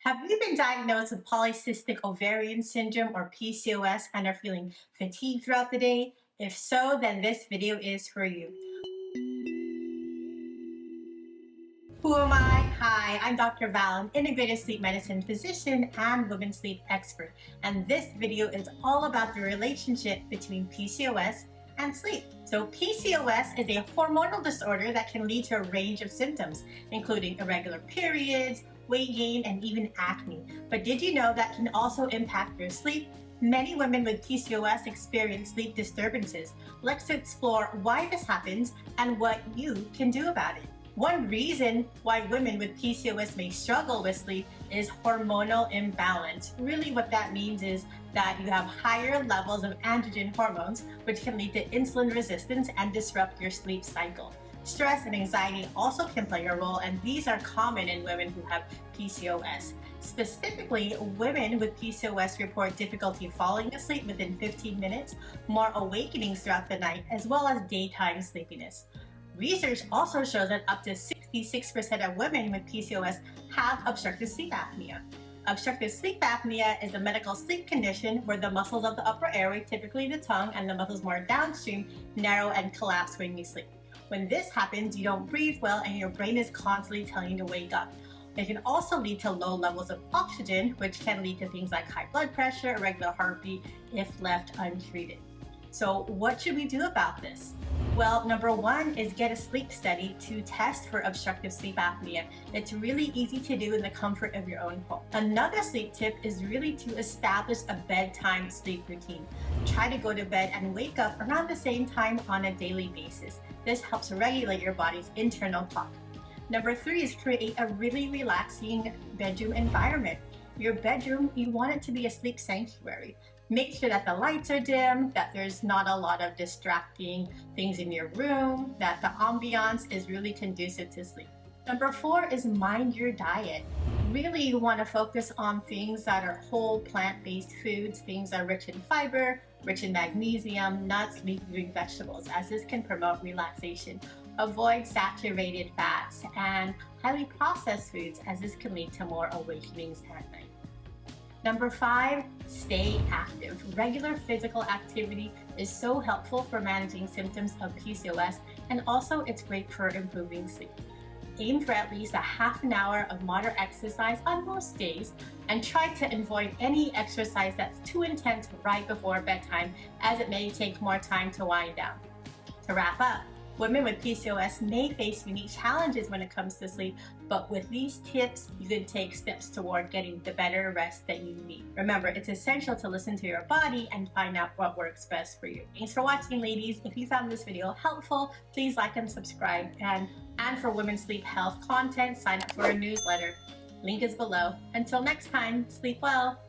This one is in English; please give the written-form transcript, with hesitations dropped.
Have you been diagnosed with polycystic ovarian syndrome or PCOS and are feeling fatigued throughout the day? If so, then this video is for you. Who am I? Hi, I'm Dr. Val, an integrative sleep medicine physician and women's sleep expert. And this video is all about the relationship between PCOS and sleep. So PCOS is a hormonal disorder that can lead to a range of symptoms, including irregular periods, weight gain, and even acne. But did you know that can also impact your sleep? Many women with PCOS experience sleep disturbances. Let's explore why this happens and what you can do about it. One reason why women with PCOS may struggle with sleep is hormonal imbalance. Really what that means is that you have higher levels of androgen hormones, which can lead to insulin resistance and disrupt your sleep cycle. Stress and anxiety also can play a role, and these are common in women who have PCOS. Specifically, women with PCOS report difficulty falling asleep within 15 minutes, more awakenings throughout the night, as well as daytime sleepiness. Research also shows that up to 66% of women with PCOS have obstructive sleep apnea. Obstructive sleep apnea is a medical sleep condition where the muscles of the upper airway, typically the tongue and the muscles more downstream, narrow and collapse when you sleep. When this happens, you don't breathe well and your brain is constantly telling you to wake up. It can also lead to low levels of oxygen, which can lead to things like high blood pressure, irregular heartbeat if left untreated. So what should we do about this? Well, number one is get a sleep study to test for obstructive sleep apnea. It's really easy to do in the comfort of your own home. Another sleep tip is really to establish a bedtime sleep routine. Try to go to bed and wake up around the same time on a daily basis. This helps regulate your body's internal clock. Number three is create a really relaxing bedroom environment. Your bedroom, you want it to be a sleep sanctuary. Make sure that the lights are dim, that there's not a lot of distracting things in your room, that the ambiance is really conducive to sleep. Number four is mind your diet. Really, you want to focus on things that are whole plant-based foods, things that are rich in fiber, rich in magnesium, nuts, leafy green vegetables, as this can promote relaxation. Avoid saturated fats and highly processed foods, as this can lead to more awakenings at night. Number five, stay active. Regular physical activity is so helpful for managing symptoms of PCOS, and also it's great for improving sleep. Aim for at least a half an hour of moderate exercise on most days, and try to avoid any exercise that's too intense right before bedtime, as it may take more time to wind down. To wrap up, women with PCOS may face unique challenges when it comes to sleep, but with these tips, you can take steps toward getting the better rest that you need. Remember, it's essential to listen to your body and find out what works best for you. Thanks for watching, ladies. If you found this video helpful, please like and subscribe. And for women's sleep health content, sign up for a newsletter. Link is below. Until next time, sleep well.